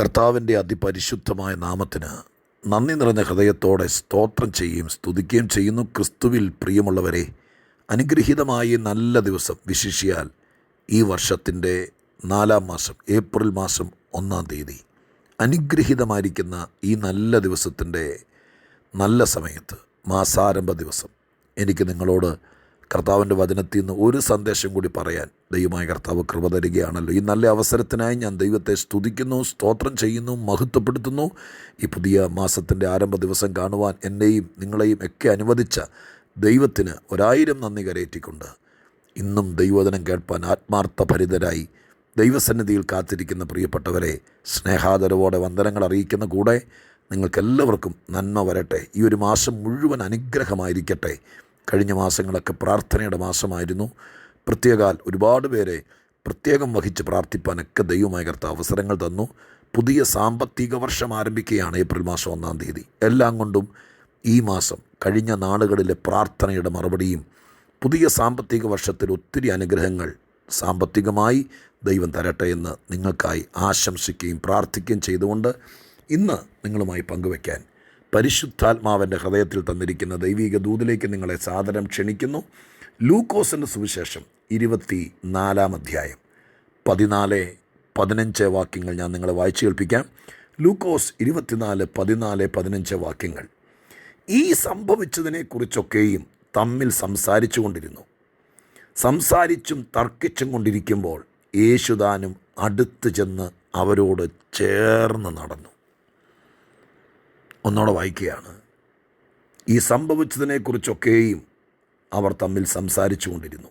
കർത്താവിൻ്റെ അതിപരിശുദ്ധമായ നാമത്തിന് നന്ദി നിറഞ്ഞ ഹൃദയത്തോടെ സ്തോത്രം ചെയ്യുകയും സ്തുതിക്കുകയും ചെയ്യുന്നു. ക്രിസ്തുവിൽ പ്രിയമുള്ളവരെ, അനുഗ്രഹീതമായ നല്ല ദിവസം, വിശിഷ്യാൽ ഈ വർഷത്തിൻ്റെ 4-ാം മാസം ഏപ്രിൽ മാസം 1-ാം തീയതി അനുഗ്രഹീതമായിരിക്കുന്ന ഈ നല്ല ദിവസത്തിൻ്റെ നല്ല സമയത്ത്, മാസാരംഭ ദിവസം, എനിക്ക് നിങ്ങളോട് കർത്താവിൻ്റെ വചനത്തിൽ നിന്ന് ഒരു സന്ദേശം കൂടി പറയാൻ ദൈവമായ കർത്താവ് കൃപ തരികയാണല്ലോ. ഈ നല്ല അവസരത്തിനായി ഞാൻ ദൈവത്തെ സ്തുതിക്കുന്നു, സ്തോത്രം ചെയ്യുന്നു, മഹത്വപ്പെടുത്തുന്നു. ഈ പുതിയ മാസത്തിൻ്റെ ആരംഭ ദിവസം കാണുവാൻ എന്നെയും നിങ്ങളെയും ഒക്കെ അനുവദിച്ച ദൈവത്തിന് 1000 നന്ദി കരയേറ്റിക്കൊണ്ട്, ഇന്നും ദൈവവചനം കേൾപ്പാൻ ആത്മാർത്ഥഭരിതരായി ദൈവസന്നിധിയിൽ കാത്തിരിക്കുന്ന പ്രിയപ്പെട്ടവരെ, സ്നേഹാദരവോടെ വന്ദനങ്ങൾ അറിയിക്കുന്ന കൂടെ നിങ്ങൾക്കെല്ലാവർക്കും നന്മ വരട്ടെ. ഈ ഒരു മാസം മുഴുവൻ അനുഗ്രഹമായിരിക്കട്ടെ. കഴിഞ്ഞ മാസങ്ങളൊക്കെ പ്രാർത്ഥനയുടെ മാസമായിരുന്നു. പ്രത്യേകാൽ ഒരുപാട് പേരെ പ്രത്യേകം വഹിച്ച് പ്രാർത്ഥിപ്പാനൊക്കെ ദൈവമായ കർത്താവ് അവസരങ്ങൾ തന്നു. പുതിയ സാമ്പത്തിക വർഷം ആരംഭിക്കുകയാണ് ഏപ്രിൽ മാസം 1-ാം തീയതി. എല്ലാം കൊണ്ടും ഈ മാസം കഴിഞ്ഞ നാളുകളിലെ പ്രാർത്ഥനയുടെ മറുപടിയും പുതിയ സാമ്പത്തിക വർഷത്തിൽ ഒത്തിരി അനുഗ്രഹങ്ങൾ സാമ്പത്തികമായി ദൈവം തരട്ടെ എന്ന് നിങ്ങൾക്കായി ആശംസിക്കുകയും പ്രാർത്ഥിക്കുകയും ചെയ്തുകൊണ്ട് ഇന്ന് നിങ്ങളുമായി പങ്കുവയ്ക്കാൻ പരിശുദ്ധാത്മാവിൻ്റെ ഹൃദയത്തിൽ തന്നിരിക്കുന്ന ദൈവിക ദൂതിലേക്ക് നിങ്ങളെ സാദരം ക്ഷണിക്കുന്നു. ലൂക്കോസിൻ്റെ സുവിശേഷം 24-ാം അധ്യായം 14-15 വാക്യങ്ങൾ ഞാൻ നിങ്ങളെ വായിച്ചു കേൾപ്പിക്കാം. ലൂക്കോസ് 24, 14, 15 വാക്യങ്ങൾ. ഈ സംഭവിച്ചതിനെക്കുറിച്ചൊക്കെയും തമ്മിൽ സംസാരിച്ചു കൊണ്ടിരുന്നു. സംസാരിച്ചും തർക്കിച്ചും കൊണ്ടിരിക്കുമ്പോൾ യേശുദാനും അടുത്ത് ചെന്ന് അവരോട് ചേർന്ന് നടന്നു. ഒന്നോടെ വായിക്കുകയാണ്. ഈ സംഭവിച്ചതിനെക്കുറിച്ചൊക്കെയും അവർ തമ്മിൽ സംസാരിച്ചു കൊണ്ടിരുന്നു.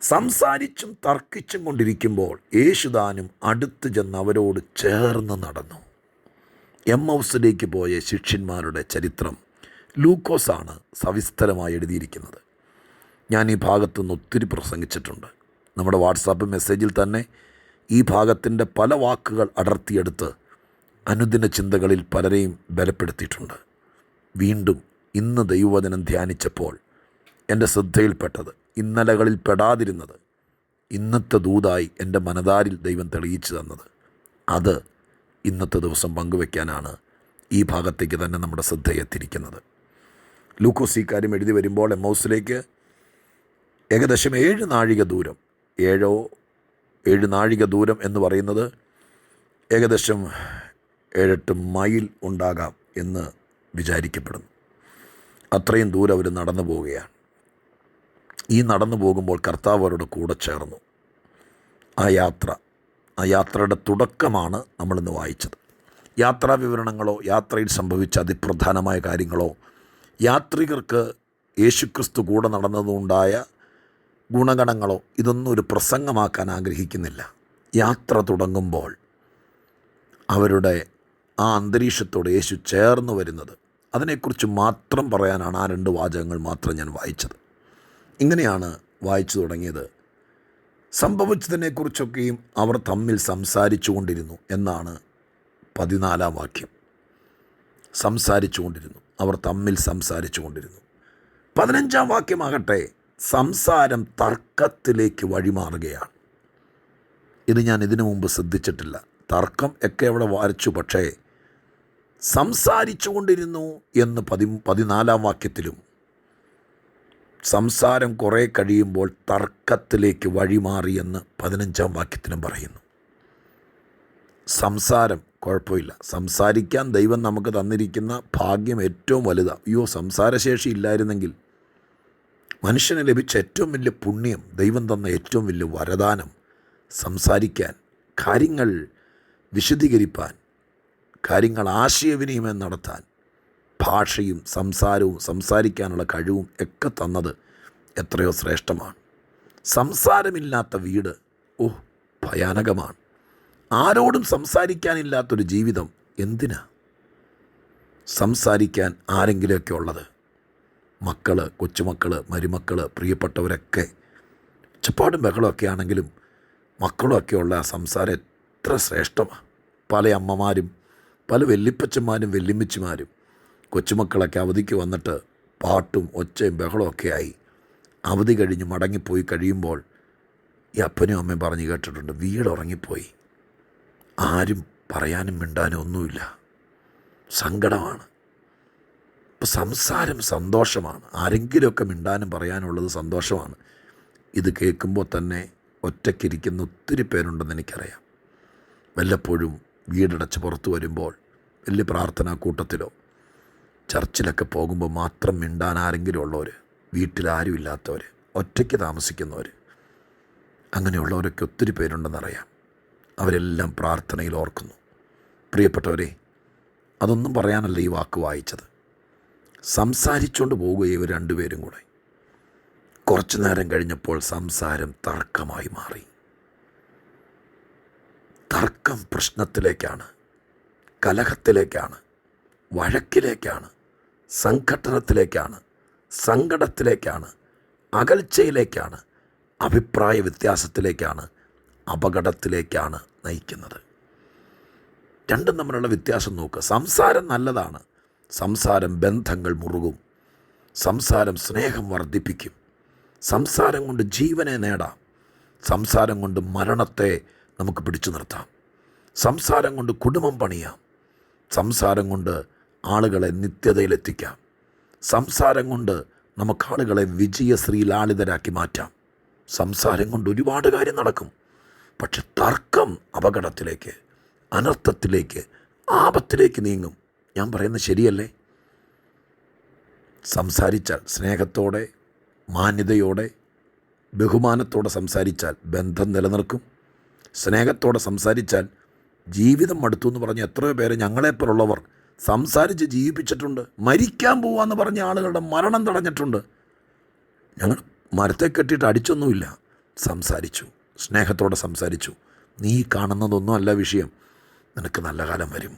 സംസാരിച്ചും തർക്കിച്ചും കൊണ്ടിരിക്കുമ്പോൾ യേശുദാനും അടുത്ത് ചെന്ന് അവരോട് ചേർന്ന് നടന്നു. എമ്മൗസിലേക്ക് പോയ ശിഷ്യന്മാരുടെ ചരിത്രം ലൂക്കോസാണ് സവിസ്തരമായി എഴുതിയിരിക്കുന്നത്. ഞാൻ ഈ ഭാഗത്തുനിന്ന് ഒത്തിരി പ്രസംഗിച്ചിട്ടുണ്ട്. നമ്മുടെ വാട്സാപ്പ് മെസ്സേജിൽ തന്നെ ഈ ഭാഗത്തിൻ്റെ പല വാക്കുകൾ അടർത്തിയെടുത്ത് അനുദിന ചിന്തകളിൽ പലരെയും ബലപ്പെടുത്തിയിട്ടുണ്ട്. വീണ്ടും ഇന്ന് ദൈവവചനം ധ്യാനിച്ചപ്പോൾ എൻ്റെ ശ്രദ്ധയിൽപ്പെട്ടത്, ഇന്നലകളിൽ പെടാതിരുന്നത്, ഇന്നത്തെ ദൂതായി എൻ്റെ മനതാരിൽ ദൈവം തെളിയിച്ചു തന്നത്, അത് ഇന്നത്തെ ദിവസം പങ്കുവയ്ക്കാനാണ് ഈ ഭാഗത്തേക്ക് തന്നെ നമ്മുടെ ശ്രദ്ധയെത്തിയിരിക്കുന്നത്. ലൂക്കോസ് ഈ കാര്യം എഴുതി വരുമ്പോൾ എമ്മൗസിലേക്ക് ഏകദേശം 7 നാഴിക ദൂരം, 7 നാഴിക ദൂരം എന്ന് പറയുന്നത് ഏകദേശം 7-8 മൈൽ ഉണ്ടാകാം എന്ന് വിചാരിക്കപ്പെടുന്നു. അത്രയും ദൂരം അവർ നടന്നു പോവുകയാണ്. ഈ നടന്നു പോകുമ്പോൾ കർത്താവ് അവരുടെ കൂടെ ചേർന്നു. ആ യാത്രയുടെ തുടക്കമാണ് നമ്മളിന്ന് വായിച്ചത്. യാത്രാ വിവരണങ്ങളോ യാത്രയിൽ സംഭവിച്ച അതിപ്രധാനമായ കാര്യങ്ങളോ യാത്രികർക്ക് യേശുക്രിസ്തു കൂടെ നടന്നതുണ്ടായ ഗുണഗണങ്ങളോ ഇതൊന്നും ഒരു പ്രസംഗമാക്കാൻ ആഗ്രഹിക്കുന്നില്ല. യാത്ര തുടങ്ങുമ്പോൾ അവരുടെ ആ അന്തരീക്ഷത്തോട് യേശു ചേർന്ന് വരുന്നത്, അതിനെക്കുറിച്ച് മാത്രം പറയാനാണ് ആ 2 വാചകങ്ങൾ മാത്രം ഞാൻ വായിച്ചത്. ഇങ്ങനെയാണ് വായിച്ചു തുടങ്ങിയത്. സംഭവിച്ചതിനെക്കുറിച്ചൊക്കെയും അവർ തമ്മിൽ സംസാരിച്ചു കൊണ്ടിരുന്നു എന്നാണ് 14-ാം വാക്യം. സംസാരിച്ചു കൊണ്ടിരുന്നു, അവർ തമ്മിൽ സംസാരിച്ചു കൊണ്ടിരുന്നു. 15-ാം വാക്യമാകട്ടെ സംസാരം തർക്കത്തിലേക്ക് വഴിമാറുകയാണ്. ഇത് ഞാൻ ഇതിനു മുമ്പ് ശ്രദ്ധിച്ചിട്ടില്ല. തർക്കം ഒക്കെ അവിടെ വായിച്ചു, പക്ഷേ സംസാരിച്ചു കൊണ്ടിരുന്നു എന്ന് 14-ാം വാക്യത്തിലും, സംസാരം കുറേ കഴിയുമ്പോൾ തർക്കത്തിലേക്ക് വഴിമാറിയെന്ന് 15-ാം വാക്യത്തിലും പറയുന്നു. സംസാരം കുഴപ്പമില്ല, സംസാരിക്കാൻ ദൈവം നമുക്ക് തന്നിരിക്കുന്ന ഭാഗ്യം ഏറ്റവും വലുതാണ്. അയ്യോ, സംസാരശേഷി ഇല്ലായിരുന്നെങ്കിൽ മനുഷ്യന് ലഭിച്ച ഏറ്റവും വലിയ പുണ്യം, ദൈവം തന്ന ഏറ്റവും വലിയ വരദാനം സംസാരിക്കാൻ, കാര്യങ്ങൾ വിശദീകരിപ്പാൻ, കാര്യങ്ങൾ ആശയവിനിമയം നടത്താൻ ഭാഷയും സംസാരവും സംസാരിക്കാനുള്ള കഴിവും ഒക്കെ തന്നത് എത്രയോ ശ്രേഷ്ഠമാണ്. സംസാരമില്ലാത്ത വീട് ഭയാനകമാണ്. ആരോടും സംസാരിക്കാനില്ലാത്തൊരു ജീവിതം എന്തിനാ? സംസാരിക്കാൻ ആരെങ്കിലുമൊക്കെ ഉള്ളത്, മക്കൾ, കൊച്ചുമക്കൾ, മരുമക്കൾ, പ്രിയപ്പെട്ടവരൊക്കെ ഒച്ചപ്പാടും ബഹളമൊക്കെ ആണെങ്കിലും മക്കളുമൊക്കെ ഉള്ള ആ സംസാരം എത്ര ശ്രേഷ്ഠമാണ്. പല അമ്മമാരും പല വല്യപ്പച്ചന്മാരും വല്യമ്മച്ചിമാരും കൊച്ചുമക്കളൊക്കെ അവധിക്ക് വന്നിട്ട് പാട്ടും ഒച്ചയും ബഹളമൊക്കെ ആയി അവധി കഴിഞ്ഞ് മടങ്ങിപ്പോയി കഴിയുമ്പോൾ ഈ അപ്പനും അമ്മയും പറഞ്ഞ് കേട്ടിട്ടുണ്ട്, വീടുറങ്ങിപ്പോയി, ആരും പറയാനും മിണ്ടാനും ഒന്നുമില്ല, സങ്കടമാണ്. ഇപ്പോൾ സംസാരം സന്തോഷമാണ്. ആരെങ്കിലുമൊക്കെ മിണ്ടാനും പറയാനുള്ളത് സന്തോഷമാണ്. ഇത് കേൾക്കുമ്പോൾ തന്നെ ഒറ്റയ്ക്കിരിക്കുന്ന ഒത്തിരി പേരുണ്ടെന്ന് എനിക്കറിയാം. വല്ലപ്പോഴും വീടടച്ച് പുറത്തു വരുമ്പോൾ വലിയ പ്രാർത്ഥനാ കൂട്ടത്തിലോ ചർച്ചിലൊക്കെ പോകുമ്പോൾ മാത്രം മിണ്ടാൻ ആരെങ്കിലും ഉള്ളവർ, വീട്ടിലാരും ഇല്ലാത്തവർ, ഒറ്റയ്ക്ക് താമസിക്കുന്നവർ, അങ്ങനെയുള്ളവരൊക്കെ ഒത്തിരി പേരുണ്ടെന്നറിയാം. അവരെല്ലാം പ്രാർത്ഥനയിൽ ഓർക്കുന്നു. പ്രിയപ്പെട്ടവരെ, അതൊന്നും പറയാനല്ല ഈ വാക്ക് വായിച്ചത്. സംസാരിച്ചുകൊണ്ട് പോവുകയും ഇവർ രണ്ടുപേരും കൂടെ. കുറച്ചു നേരം കഴിഞ്ഞപ്പോൾ സംസാരം തർക്കമായി മാറി. തർക്കം പ്രശ്നത്തിലേക്കാണ്, കലഹത്തിലേക്കാണ്, വഴക്കിലേക്കാണ്, സംഘട്ടനത്തിലേക്കാണ്, സങ്കടത്തിലേക്കാണ്, അകൽച്ചയിലേക്കാണ്, അഭിപ്രായ വ്യത്യാസത്തിലേക്കാണ്, അപകടത്തിലേക്കാണ് നയിക്കുന്നത്. രണ്ടും തമ്മിലുള്ള വ്യത്യാസം നോക്കുക. സംസാരം നല്ലതാണ്. സംസാരം ബന്ധങ്ങൾ മുറുകും. സംസാരം സ്നേഹം വർദ്ധിപ്പിക്കും. സംസാരം കൊണ്ട് ജീവനെ നേടാം. സംസാരം കൊണ്ട് മരണത്തെ നമുക്ക് പിടിച്ചു നിർത്താം. സംസാരം കൊണ്ട് കുടുംബം പണിയാം. സംസാരം കൊണ്ട് ആളുകളെ നിത്യതയിലെത്തിക്കാം. സംസാരം കൊണ്ട് നമുക്ക് ആളുകളെ വിജയശ്രീലാളിതരാക്കി മാറ്റാം. സംസാരം കൊണ്ട് ഒരുപാട് കാര്യം നടക്കും. പക്ഷെ തർക്കം അപകടത്തിലേക്ക്, അനർത്ഥത്തിലേക്ക്, ആപത്തിലേക്ക് നീങ്ങും. ഞാൻ പറയുന്നത് ശരിയല്ലേ? സംസാരിച്ചാൽ സ്നേഹത്തോടെ, മാന്യതയോടെ, ബഹുമാനത്തോടെ സംസാരിച്ചാൽ ബന്ധം നിലനിൽക്കും. സ്നേഹത്തോടെ സംസാരിച്ചാൽ ജീവിതം മടുത്തു എന്ന് പറഞ്ഞ് എത്രയോ പേര് ഞങ്ങളെപ്പോലുള്ളവർ സംസാരിച്ച് ജീവിപ്പിച്ചിട്ടുണ്ട്. മരിക്കാൻ പോവാന്ന് പറഞ്ഞ ആളുകളുടെ മരണം തടഞ്ഞിട്ടുണ്ട്. ഞങ്ങൾ മരത്തെ കെട്ടിയിട്ട് അടിച്ചൊന്നുമില്ല, സംസാരിച്ചു, സ്നേഹത്തോടെ സംസാരിച്ചു. നീ കാണുന്നതൊന്നും അല്ല വിഷയം, നിനക്ക് നല്ല കാലം വരും,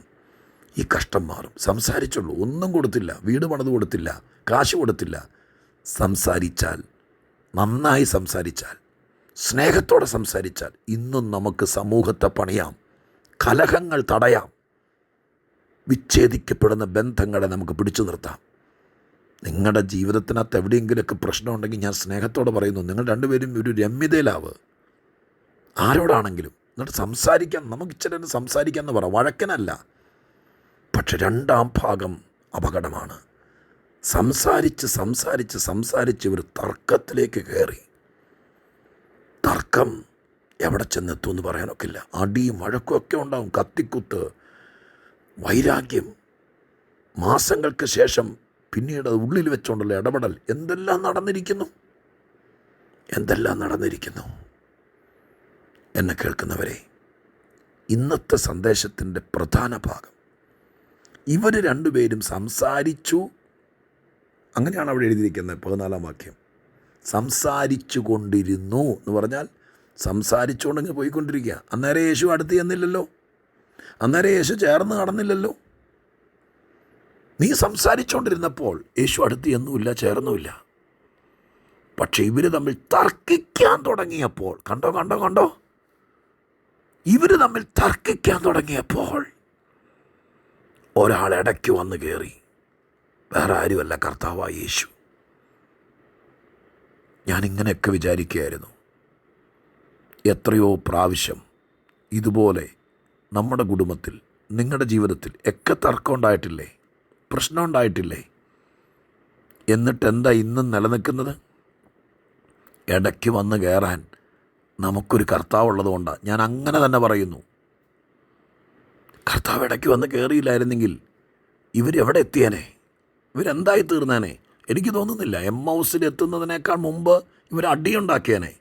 ഈ കഷ്ടം മാറും. സംസാരിച്ചുള്ളൂ, ഒന്നും കൊടുത്തില്ല, വീട് പണിത് കൊടുത്തില്ല, കാശ് കൊടുത്തില്ല. സംസാരിച്ചാൽ, നന്നായി സംസാരിച്ചാൽ, സ്നേഹത്തോടെ സംസാരിച്ചാൽ ഇന്നും നമുക്ക് സമൂഹത്തെ പണിയാം, കലഹങ്ങൾ തടയാം, വിച്ഛേദിക്കപ്പെടുന്ന ബന്ധങ്ങളെ നമുക്ക് പിടിച്ചു നിർത്താം. നിങ്ങളുടെ ജീവിതത്തിനകത്ത് എവിടെയെങ്കിലുമൊക്കെ പ്രശ്നമുണ്ടെങ്കിൽ ഞാൻ സ്നേഹത്തോടെ പറയുന്നു, നിങ്ങൾ രണ്ടുപേരും ഒരു രമ്യതയിലാവ്. ആരോടാണെങ്കിലും എന്നിട്ട് സംസാരിക്കാൻ, നമുക്ക് ഇച്ചിരി സംസാരിക്കാമെന്ന് പറ, വഴക്കനല്ല. പക്ഷെ രണ്ടാം ഭാഗം അപകടമാണ്. സംസാരിച്ച് സംസാരിച്ച് സംസാരിച്ച് ഇവർ തർക്കത്തിലേക്ക് കയറി. തർക്കം എവിടെ ചെന്നെത്തുമെന്ന് പറയാനൊക്കില്ല. അടിയും വഴക്കുമൊക്കെ ഉണ്ടാവും, കത്തിക്കുത്ത്, വൈരാഗ്യം. മാസങ്ങൾക്ക് ശേഷം പിന്നീട് ഉള്ളിൽ വെച്ചുകൊണ്ടുള്ള ഇടപെടൽ. എന്തെല്ലാം നടന്നിരിക്കുന്നു. എന്നെ കേൾക്കുന്നവരെ, ഇന്നത്തെ സന്ദേശത്തിൻ്റെ പ്രധാന ഭാഗം, ഇവർ രണ്ടുപേരും സംസാരിച്ചു. അങ്ങനെയാണ് അവിടെ എഴുതിയിരിക്കുന്നത്. 14-ാം വാക്യം. സംസാരിച്ചു കൊണ്ടിരുന്നു എന്ന് പറഞ്ഞാൽ സംസാരിച്ചുകൊണ്ടിങ്ങ് പോയിക്കൊണ്ടിരിക്കുക. അന്നേരം യേശു അടുത്ത് ചെന്നില്ലല്ലോ, അന്നേരം യേശു ചേർന്ന് നടന്നില്ലല്ലോ. നീ സംസാരിച്ചുകൊണ്ടിരുന്നപ്പോൾ യേശു അടുത്ത് ചെന്നുമില്ല, ചേർന്നുമില്ല. പക്ഷെ ഇവർ തമ്മിൽ തർക്കിക്കാൻ തുടങ്ങിയപ്പോൾ, കണ്ടോ, ഇവർ തമ്മിൽ തർക്കിക്കാൻ തുടങ്ങിയപ്പോൾ ഒരാൾ ഇടയ്ക്ക് വന്ന് കയറി. വേറെ ആരുമല്ല, കർത്താവായ യേശു. ഞാനിങ്ങനെയൊക്കെ വിചാരിക്കുകയായിരുന്നു. എത്രയോ പ്രാവശ്യം ഇതുപോലെ നമ്മുടെ കുടുംബത്തിൽ, നിങ്ങളുടെ ജീവിതത്തിൽ ഒക്കെ തർക്കം ഉണ്ടായിട്ടില്ലേ, പ്രശ്നം ഉണ്ടായിട്ടില്ലേ? എന്നിട്ട് എന്താ ഇന്നും നിലനിൽക്കുന്നത്? ഇടയ്ക്ക് വന്ന് കയറാൻ നമുക്കൊരു കർത്താവുള്ളത് കൊണ്ടാണ് ഞാൻ അങ്ങനെ തന്നെ പറയുന്നു. കർത്താവ് ഇടയ്ക്ക് വന്ന് കയറിയില്ലായിരുന്നെങ്കിൽ ഇവരെവിടെ എത്തിയേനെ? ഇവരെന്തായി തീർന്നേനെ? എനിക്ക് തോന്നുന്നില്ല. എമ്മൗസിൽ എത്തുന്നതിനേക്കാൾ മുമ്പ് ഇവർ അടിയുണ്ടാക്കിയേനെ.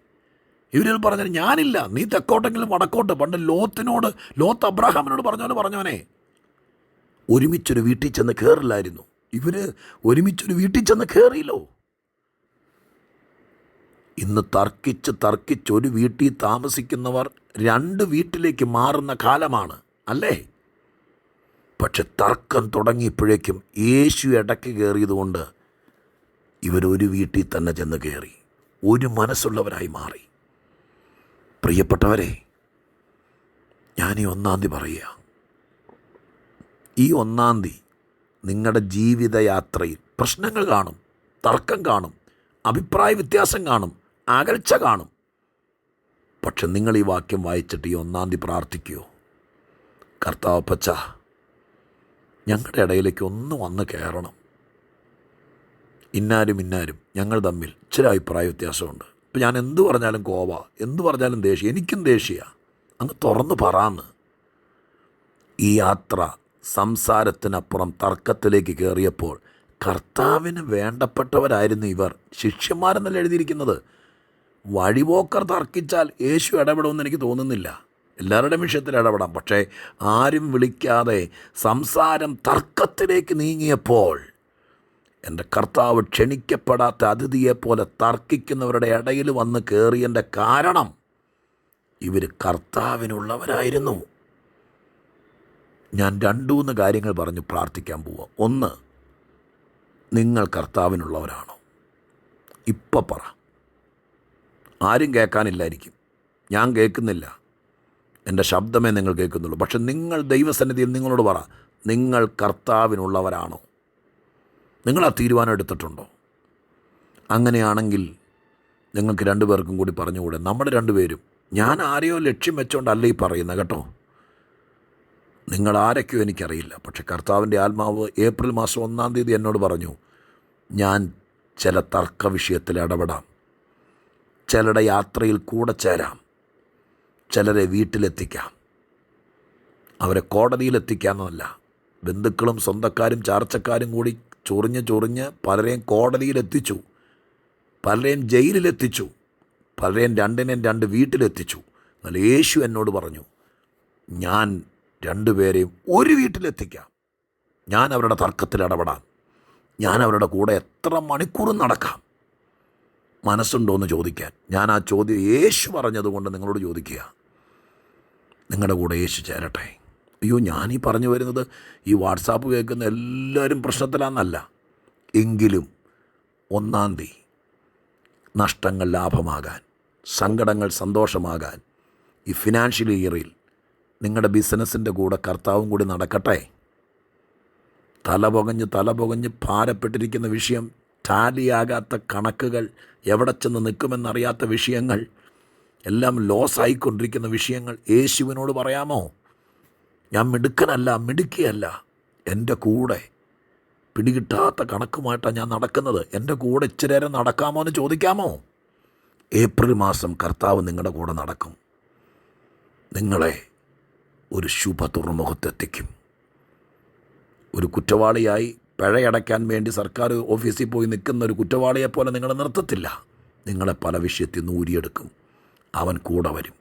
ഇവരിൽ പറഞ്ഞാൽ ഞാനില്ല, നീ തെക്കോട്ടെങ്കിലും വടക്കോട്ട്. പണ്ട് ലോത്ത് അബ്രാഹാമിനോട് പറഞ്ഞോനെ ഒരുമിച്ചൊരു വീട്ടിൽ ചെന്ന് കയറില്ലായിരുന്നു. ഇവർ ഒരുമിച്ചൊരു വീട്ടിൽ ചെന്ന് കയറിയല്ലോ. ഇന്ന് തർക്കിച്ച് ഒരു വീട്ടിൽ താമസിക്കുന്നവർ 2 വീട്ടിലേക്ക് മാറുന്ന കാലമാണ് അല്ലേ? പക്ഷെ തർക്കം തുടങ്ങിയപ്പോഴേക്കും യേശു ഇടയ്ക്ക് കയറിയതുകൊണ്ട് ഇവരൊരു വീട്ടിൽ തന്നെ ചെന്ന് കയറി, ഒരു മനസ്സുള്ളവരായി മാറി. പ്രിയപ്പെട്ടവരെ, ഞാൻ ഈ 1-ാം തീയതി പറയുക, ഈ 1-ാം തീയതി നിങ്ങളുടെ ജീവിതയാത്രയിൽ പ്രശ്നങ്ങൾ കാണും, തർക്കം കാണും, അഭിപ്രായ വ്യത്യാസം കാണും, അകൽച്ച കാണും. പക്ഷെ നിങ്ങൾ ഈ വാക്യം വായിച്ചിട്ട് ഈ 1-ാം തീയതി പ്രാർത്ഥിക്കുമോ? കർത്താവപ്പച്ച, ഞങ്ങളുടെ ഇടയിലേക്ക് ഒന്ന് വന്ന് കയറണം. ഇന്നാരും ഞങ്ങൾ തമ്മിൽ ഇച്ചിരി അഭിപ്രായ വ്യത്യാസമുണ്ട്. ഇപ്പം ഞാൻ എന്ത് പറഞ്ഞാലും കോപ, എന്ത് പറഞ്ഞാലും ദേഷ്യം, എനിക്കും ദേഷ്യമാണ്. അങ്ങ് തുറന്ന് പറയാന്ന്. ഈ യാത്ര സംസാരത്തിനപ്പുറം തർക്കത്തിലേക്ക് കയറിയപ്പോൾ കർത്താവിന് വേണ്ടപ്പെട്ടവരായിരുന്നു ഇവർ. ശിഷ്യന്മാരെന്നല്ല എഴുതിയിരിക്കുന്നത്. വഴിപോക്കർ തർക്കിച്ചാൽ യേശു ഇടപെടുമെന്ന് എനിക്ക് തോന്നുന്നില്ല. എല്ലാവരുടെയും വിഷയത്തിൽ ഇടപെടാം, പക്ഷേ ആരും വിളിക്കാതെ സംസാരം തർക്കത്തിലേക്ക് നീങ്ങിയപ്പോൾ എൻ്റെ കർത്താവ് ക്ഷണിക്കപ്പെടാത്ത അതിഥിയെപ്പോലെ തർക്കിക്കുന്നവരുടെ ഇടയിൽ വന്ന് കയറിയതിൻ്റെ കാരണം ഇവർ കർത്താവിനുള്ളവരായിരുന്നു. ഞാൻ 2-3 കാര്യങ്ങൾ പറഞ്ഞ് പ്രാർത്ഥിക്കാൻ പോവുക. 1, നിങ്ങൾ കർത്താവിനുള്ളവരാണോ? ഇപ്പം പറ. ആരും കേൾക്കാനില്ലായിരിക്കും, ഞാൻ കേൾക്കുന്നില്ല, എൻ്റെ ശബ്ദമേ നിങ്ങൾ കേൾക്കുന്നുള്ളൂ. പക്ഷെ നിങ്ങൾ ദൈവസന്നിധിയിൽ നിങ്ങളോട് പറ, നിങ്ങൾ കർത്താവിനുള്ളവരാണോ? നിങ്ങൾ ആ തീരുമാനം എടുത്തിട്ടുണ്ടോ? അങ്ങനെയാണെങ്കിൽ നിങ്ങൾക്ക് 2 പേർക്കും കൂടി പറഞ്ഞുകൂടെ, നമ്മുടെ 2 പേരും, ഞാൻ ആരെയോ ലക്ഷ്യം വെച്ചുകൊണ്ടല്ല ഈ പറയുന്നത് കേട്ടോ, നിങ്ങൾ ആരൊക്കെയോ എനിക്കറിയില്ല, പക്ഷെ കർത്താവിൻ്റെ ആത്മാവ് ഏപ്രിൽ മാസം 1-ാം തീയതി എന്നോട് പറഞ്ഞു, ഞാൻ ചില തർക്ക വിഷയത്തിൽ ഇടപെടാം, ചിലരുടെ യാത്രയിൽ കൂടെ ചേരാം, ചിലരെ വീട്ടിലെത്തിക്കാം, അവരെ കോടതിയിലെത്തിക്കാമെന്നല്ല, ബന്ധുക്കളും സ്വന്തക്കാരും ചാർച്ചക്കാരും കൂടി ചൊറിഞ്ഞ് പലരെയും കോടതിയിലെത്തിച്ചു, പലരെയും ജയിലിലെത്തിച്ചു, പലരെയും 2 വീട്ടിലെത്തിച്ചു. എന്നാൽ യേശു എന്നോട് പറഞ്ഞു, ഞാൻ 2 പേരെയും ഒരു വീട്ടിലെത്തിക്കാം, ഞാൻ അവരുടെ തർക്കത്തിൽ ഇടപെടാം, ഞാൻ അവരുടെ കൂടെ എത്ര മണിക്കൂറും നടക്കാം. മനസ്സുണ്ടോ എന്ന് ചോദിക്കാൻ ഞാൻ ആ ചോദ്യം യേശു പറഞ്ഞതുകൊണ്ട് നിങ്ങളോട് ചോദിക്കുക. നിങ്ങളുടെ കൂടെ യേശു ചേരട്ടെ. അയ്യോ, ഞാനീ പറഞ്ഞു വരുന്നത് ഈ വാട്സാപ്പ് കേൾക്കുന്ന എല്ലാവരും പ്രശ്നത്തിലാണെന്നല്ല. എങ്കിലും 1-ാം തീയതി നഷ്ടങ്ങൾ ലാഭമാകാൻ, സങ്കടങ്ങൾ സന്തോഷമാകാൻ, ഈ ഫിനാൻഷ്യൽ ഇയറിൽ നിങ്ങളുടെ ബിസിനസ്സിൻ്റെ കൂടെ കർത്താവും കൂടി നടക്കട്ടെ. തലപുകഞ്ഞ് ഭാരപ്പെട്ടിരിക്കുന്ന വിഷയം, ടാലിയാകാത്ത കണക്കുകൾ, എവിടെ ചെന്ന് നിൽക്കുമെന്നറിയാത്ത വിഷയങ്ങൾ, എല്ലാം ലോസായിക്കൊണ്ടിരിക്കുന്ന വിഷയങ്ങൾ യേശുവിനോട് പറയാമോ? ഞാൻ മിടുക്കനല്ല, മിടുക്കിയല്ല, എൻ്റെ കൂടെ പിടികിട്ടാത്ത കണക്കുമായിട്ടാണ് ഞാൻ നടക്കുന്നത്, എൻ്റെ കൂടെ ഇച്ചിരി നേരം നടക്കാമോ എന്ന് ചോദിക്കാമോ? ഏപ്രിൽ മാസം കർത്താവ് നിങ്ങളുടെ കൂടെ നടക്കും. നിങ്ങളെ ഒരു ശുഭ തുറമുഖത്തെത്തിക്കും. ഒരു കുറ്റവാളിയായി പിഴയടയ്ക്കാൻ വേണ്ടി സർക്കാർ ഓഫീസിൽ പോയി നിൽക്കുന്ന ഒരു കുറ്റവാളിയെപ്പോലെ നിങ്ങളെ നിർത്തത്തില്ല. നിങ്ങളെ പല വിഷയത്തിൽ നിന്ന് ഊരിയെടുക്കും. അവൻ കൂടെ വരും,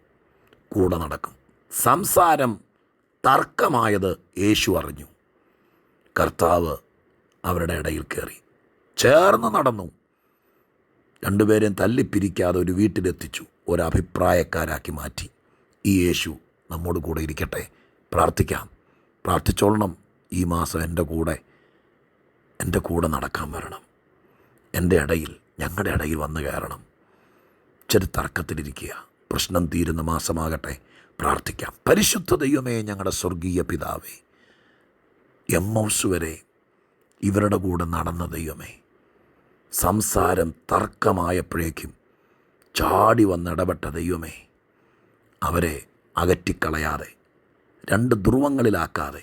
കൂടെ നടക്കും. സംസാരം തർക്കമായത് യേശു അറിഞ്ഞു. കർത്താവ് അവരുടെ ഇടയിൽ കയറി ചേർന്ന് നടന്നു. 2 പേരെയും തല്ലിപ്പിരിക്കാതെ ഒരു വീട്ടിലെത്തിച്ചു, ഒരഭിപ്രായക്കാരാക്കി മാറ്റി. ഈ യേശു നമ്മോട് കൂടെ ഇരിക്കട്ടെ. പ്രാർത്ഥിക്കാം, പ്രാർത്ഥിച്ചോളണം. ഈ മാസം എൻ്റെ കൂടെ നടക്കാൻ വരണം. എൻ്റെ ഇടയിൽ, ഞങ്ങളുടെ ഇടയിൽ വന്ന് കയറണം. ഇച്ചിരി തർക്കത്തിലിരിക്കുക, പ്രശ്നം തീരുന്ന മാസമാകട്ടെ. പ്രാർത്ഥിക്കാം. പരിശുദ്ധ ദൈവമേ, ഞങ്ങളുടെ സ്വർഗീയ പിതാവേ, എമ്മൗസ് വരെ ഇവരുടെ കൂടെ നടന്ന ദൈവമേ, സംസാരം തർക്കമായപ്പോഴേക്കും ചാടി വന്നിടപെട്ട ദൈവമേ, അവരെ അകറ്റിക്കളയാതെ, 2 ധ്രുവങ്ങളിലാക്കാതെ,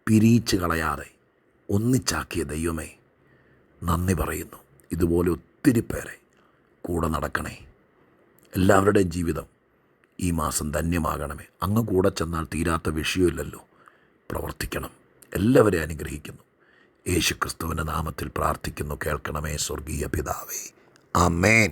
പിരിയിച്ച് കളയാതെ ഒന്നിച്ചാക്കിയ ദൈവമേ, നന്ദി പറയുന്നു. ഇതുപോലെ ഒത്തിരി പേരെ കൂടെ നടക്കണേ. എല്ലാവരുടെയും ജീവിതം ഈ മാസം ധന്യമാകണമേ. അങ്ങ് കൂടെ ചെന്നാൽ തീരാത്ത വിഷയമില്ലല്ലോ. പ്രവർത്തിക്കണം. എല്ലാവരെയും അനുഗ്രഹിക്കുന്നു. യേശുക്രിസ്തുവിൻ്റെ നാമത്തിൽ പ്രാർത്ഥിക്കുന്നു. കേൾക്കണമേ സ്വർഗീയ പിതാവേ. ആമേൻ.